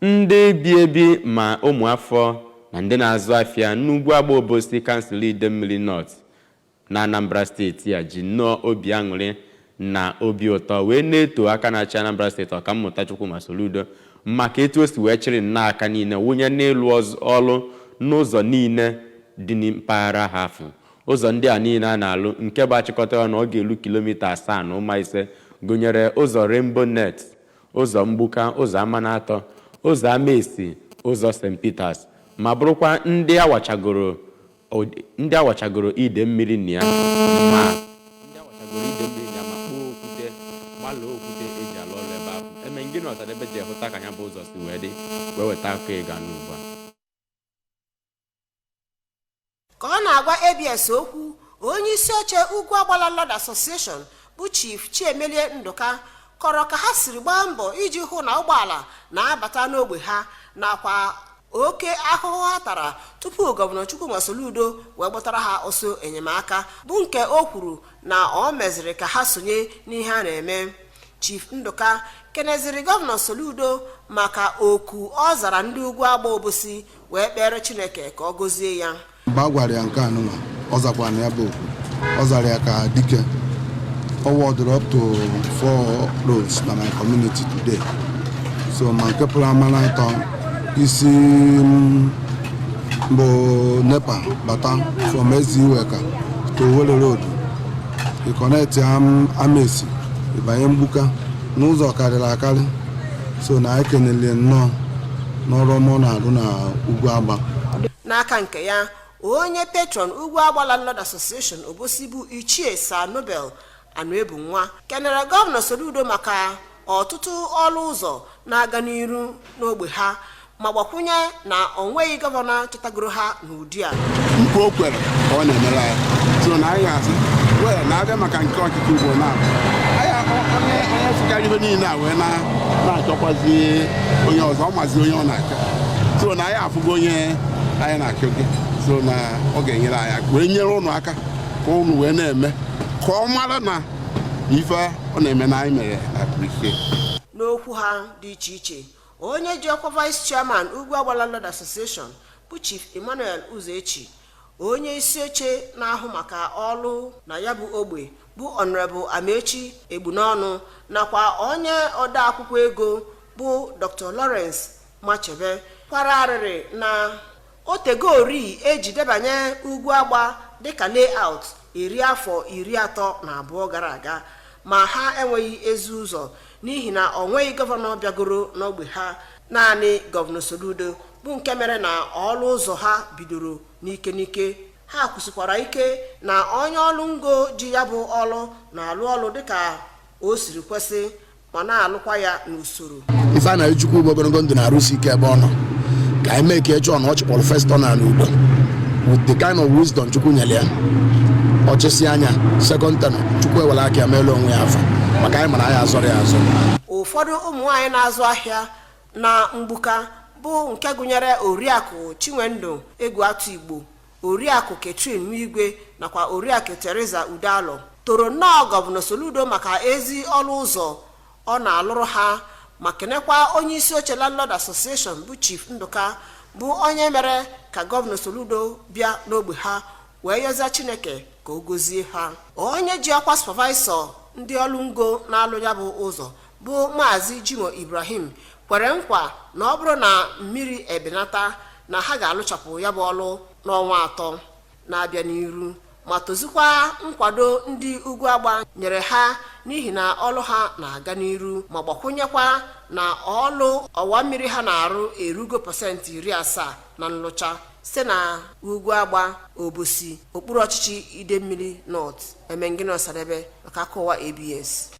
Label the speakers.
Speaker 1: ndị bi ebi ma ụmụafọ na ndị na-azụ afịa n'Ugwuagba Obosi kansụl Idemmili North na Anambra steeti ya ji nnọọ obi aṅụrị na obi ụtọ wee na-eto aka na-achị Anambra steeti Ọkammụta Chukwuma Soludo maka etu o si wee chịrị nnọọ aka niile wụnye n'ịlụ ọrụ n'ụzọ niile dị na mpaghara ha afọ. Ụzọ ndị a niile a na-alụ nke bụ achịkọta ọnụ ọ ga-elu kilomita 7 na ụma ise gụnyere ụzọ Rainbow Net, ụzọ Mgbuka, ụzọ Amanatọ, ụzọ Amaesi, ụzọ St. Peters ma bụrụkwa ndị awachagoro ide mmiri na ya ma kpoo okwute gbalaa okwute eji alụ ọrụ ebe ahụ. Eme ngị na Ọsadebe ji hụta ka ya bụ ụzọ si wee dị wee weta aka ịga n'ugbu a.
Speaker 2: Ka ọ na-agwa ABS okwu, onye isi oche Ugwuagba Landlord Association bụ Chief Chiemelie Ndụka kọrọ ka ha siri gbaa mbọ iji hụ na ụgbọala na-abata n'ogbe ha nakwa oke ahụhụ ha tara tupu Gọvanọ Chukwuma Soludo wee gbọtara ha ọsọ enyemaka bụ nke o kwuru na ọ meziri ka ha sonye n'ihe a na-eme. Chief Ndụka keneziri Gọvanọ Soludo maka oku ọ zara ndị Ugwuagba Obosi wee kpere Chineke ka ọ gọzie ya.
Speaker 3: Mgbe a gwara ya nke anụnwa ọ zakwana ya bụ okwu, ọ zara ya ka dike. I awarded up to 4 roads in my community today. So my people are Manatong, isi Mbo Nepa, Bata, from Eziweka to Wele Road. You connect Amaesi, Ibayembuka, n'ụzọ karịrị akarị. So na ekenele nnọọ n'ọrụ ọma na-arụ na Ugwuagba.
Speaker 2: N'aka nke ya, onye patron Ugwuagba Landlord Association Obosi bụ Ichie Sir Nobel Anuebu nwa kenere Gọvanọ Soludo maka ọtụtụ ọrụ ụzọ na-aga n'iru n'ogbe ha ma gbakwunye na onweghị gọvanọ chetagoro ha n'ụdị a.
Speaker 4: Mkpu o kwere ka ọ na-emere anyị so na anyị asị wee na-abịa maka nke ọchịchị ugbo na onye fụkarị ibe niile a wee na-achọkwazi onye ọzọ ọ mazi onye ọ na-achọ so na anyị afụgo onye anyị na-achọ gị so na ọ ga-enyere anyị aka wee nyere ụnụ aka ka ụnụ wee na-eme ka ọ mara na ife ọ na-eme na anyị mere appreciate.
Speaker 2: N'okwu ha dị iche iche, onye ji ọkwa Vice Chairman Ugwuagba Landlord Association bụ Chief Emmanuel Uzechi, onye isi oche na-ahụ maka ọrụ na ya bụ ogbe bụ Honorable Amechi Egbunọnụ nakwa onye ode akwụkwọ ego bụ Dr. Lawrence Machebe kwara arịrị na otegori eji debanye Ugwuagba dịka layout 32 gara aga ma ha enweghị ezi ụzọ n'ihi na ọ nweghị gọvanọ bịagoro n'ogbe ha, naanị Gọvanọ Soludo bụ nke mere na ọrụ ụzọ ha bidoro n'ike. Ha kwụsịkwara ike na onye ọrụ ngo ji ya bụ ọrụ na-alụ ọrụ dịka o siri kwesị ma na-alụkwa ya n'usoro.
Speaker 5: Ife a na-echukwu ugbo ogologo ndụ na-arụsi ike ebe ọ nọ ka anyị mee ka echọ na ọ chịkpọrọ first turner n'ugbo with the kind of wisdom Chukwu nyere ya. Ọchịsị anya second turner Chukwu ewere aka ya meelu onwe ya afọ maka anyị mara anyị azọrọ ya azọ.
Speaker 2: Ụfọdụ ụmụ nwaanyị na-azụ ahịa na Mgbuka bụ nke gụnyere Oriakụ Chinwendụ Egwuatu Igbo, Oriakụ Catherine Nwigwe nakwa Oriakụ Teresa Udalọ toro nnọọ Gọvanọ Soludo maka ezi ọrụ ụzọ ọ na-alụrụ ha ma kenekwa onye isi oche Landlord Association bụ Chief Ndụka bụ onye mere ka Gọvanọ Soludo bịa n'ogbe ha wee yọzie Chineke ka o gozie ha. Onye ji ọkwa supervisor ndị ọrụ ngo na-alụ ya bụ ụzọ bụ Maazị Jimo Ibrahim kwere nkwa na ọ bụrụ na mmiri ebenata na ha ga-alụchapụ ya bụ ọrụ n'ọnwa 3 na-abịa n'iru ma tozikwa nkwado ndị Ugwuagba nyere ha n'ihi na ọrụ ha na-aga n'iru ma gbakwunyekwa na ọrụ ọwa mmiri ha na-arụ erugo %70 na nlụcha site na Ugwuagba Obosi okpuru ọchịchị Idemmili North. Emengino Sadebe maka akọwa ABS.